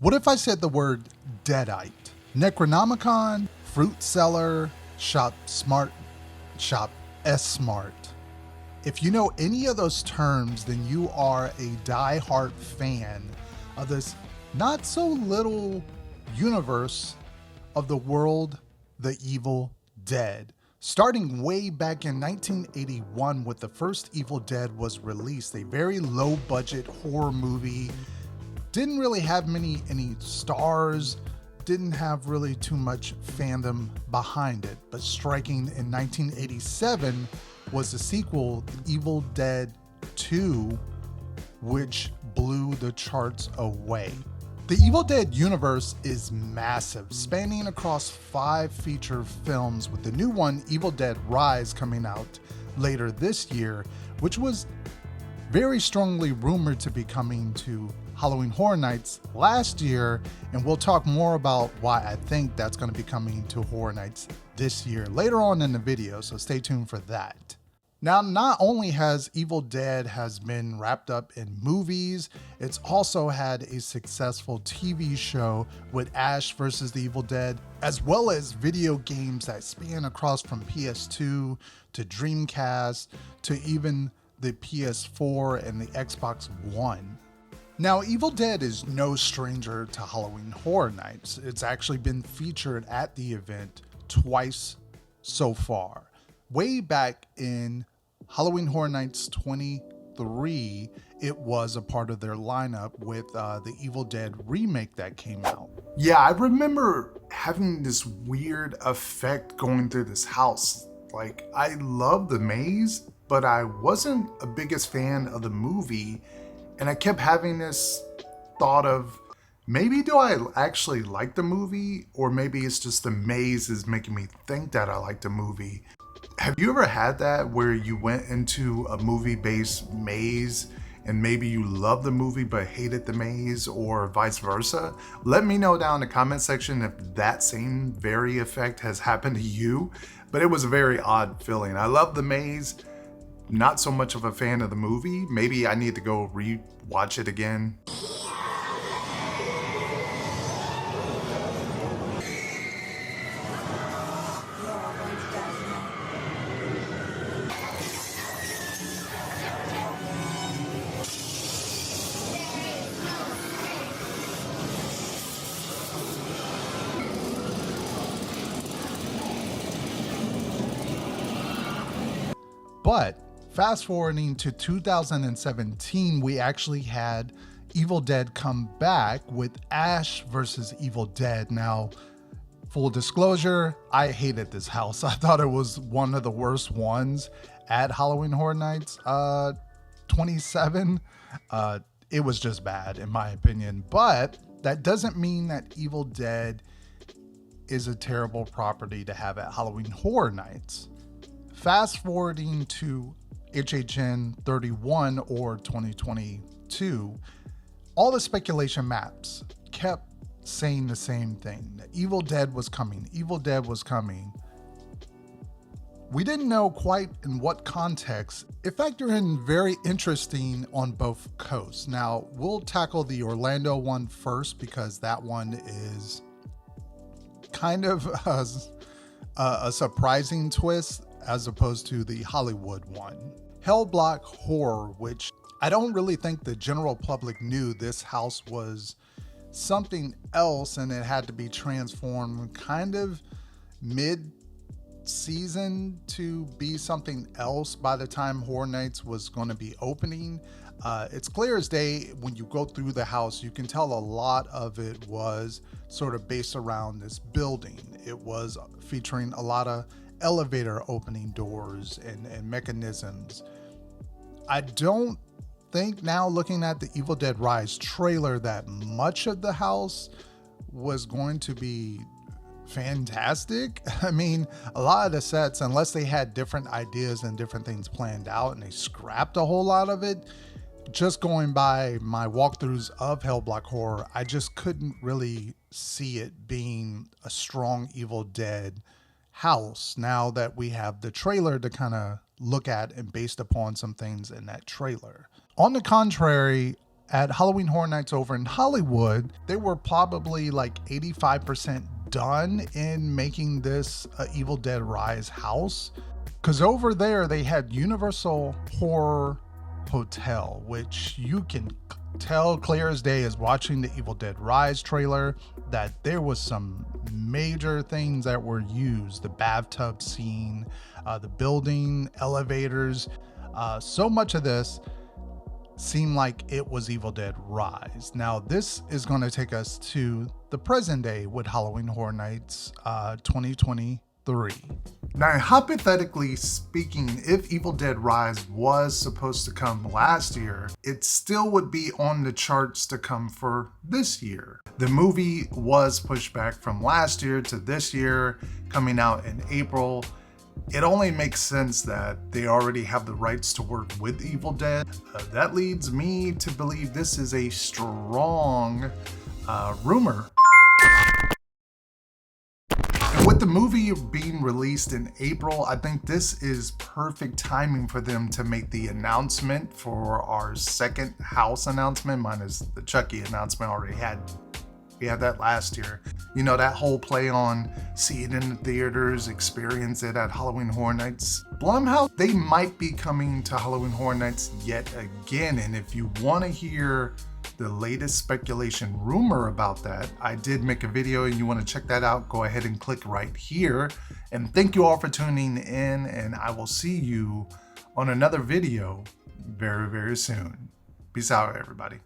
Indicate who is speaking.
Speaker 1: What if I said the word Deadite? Necronomicon, Fruit Seller, Shop Smart, Shop S Smart. If you know any of those terms, then you are a die-hard fan of this not so little universe of the world, The Evil Dead. Starting way back in 1981 with the first Evil Dead was released, a very low budget horror movie. Didn't really have any stars, didn't have really too much fandom behind it. But striking in 1987 was the sequel, Evil Dead 2, which blew the charts away. The Evil Dead universe is massive, spanning across 5 feature films, with the new one, Evil Dead Rise, coming out later this year, which was very strongly rumored to be coming to Halloween Horror Nights last year, and we'll talk more about why I think that's going to be coming to Horror Nights this year later on in the video, so stay tuned for that. Now, not only has Evil Dead has been wrapped up in movies, it's also had a successful TV show with Ash vs. the Evil Dead, as well as video games that span across from PS2 to Dreamcast to even the PS4 and the Xbox One. Now, Evil Dead is no stranger to Halloween Horror Nights. It's actually been featured at the event twice so far. Way back in Halloween Horror Nights 23, it was a part of their lineup with the Evil Dead remake that came out. Yeah, I remember having this weird effect going through this house. Like, I love the maze, but I wasn't a biggest fan of the movie, and I kept having this thought of, maybe do I actually like the movie, or maybe it's just the maze is making me think that I like the movie. Have you ever had that where you went into a movie-based maze and maybe you loved the movie but hated the maze, or vice versa? Let me know down in the comment section if that same very effect has happened to you, but it was a very odd feeling. I love the maze, not so much of a fan of the movie. Maybe I need to go re-watch it again. But fast forwarding to 2017, we actually had Evil Dead come back with Ash vs. Evil Dead. Now, full disclosure, I hated this house. I thought it was one of the worst ones at Halloween Horror Nights 27. It was just bad in my opinion, but that doesn't mean that Evil Dead is a terrible property to have at Halloween Horror Nights. Fast forwarding to HHN 31 or 2022, all the speculation maps kept saying the same thing, that Evil Dead was coming, Evil Dead was coming. We didn't know quite in what context. It factored in very interesting on both coasts. Now, we'll tackle the Orlando one first because that one is kind of a surprising twist as opposed to the Hollywood one. Hellblock Horror, which I don't really think the general public knew this house was something else and it had to be transformed kind of mid-season to be something else by the time Horror Nights was going to be opening. It's clear as day when you go through the house, you can tell a lot of it was sort of based around this building. It was featuring a lot of elevator opening doors and mechanisms. I don't think, now looking at the Evil Dead Rise trailer, that much of the house was going to be fantastic. I mean, a lot of the sets, unless they had different ideas and different things planned out and they scrapped a whole lot of it, just going by my walkthroughs of Hellblock Horror, I just couldn't really see it being a strong Evil Dead house now that we have the trailer to kind of look at and based upon some things in that trailer. On the contrary, at Halloween Horror Nights over in Hollywood, they were probably like 85% done in making this Evil Dead Rise house. Because over there, they had Universal Horror Hotel, which you can tell clear as day as watching the Evil Dead Rise trailer that there was some major things that were used. The bathtub scene, the building, elevators, so much of this seemed like it was Evil Dead Rise. Now this is going to take us to the present day with Halloween Horror Nights 2023. Now, hypothetically speaking, if Evil Dead Rise was supposed to come last year, it still would be on the charts to come for this year. The movie was pushed back from last year to this year, coming out in April. It only makes sense that they already have the rights to work with Evil Dead. That leads me to believe this is a strong rumor. With the movie being released in April, I think this is perfect timing for them to make the announcement for our second house announcement, minus the Chucky announcement already had. We had that last year. You know, that whole play on see it in the theaters, experience it at Halloween Horror Nights. Blumhouse, they might be coming to Halloween Horror Nights yet again. And if you want to hear the latest speculation rumor about that, I did make a video and you want to check that out, go ahead and click right here. And thank you all for tuning in, and I will see you on another video very, very soon. Peace out, everybody.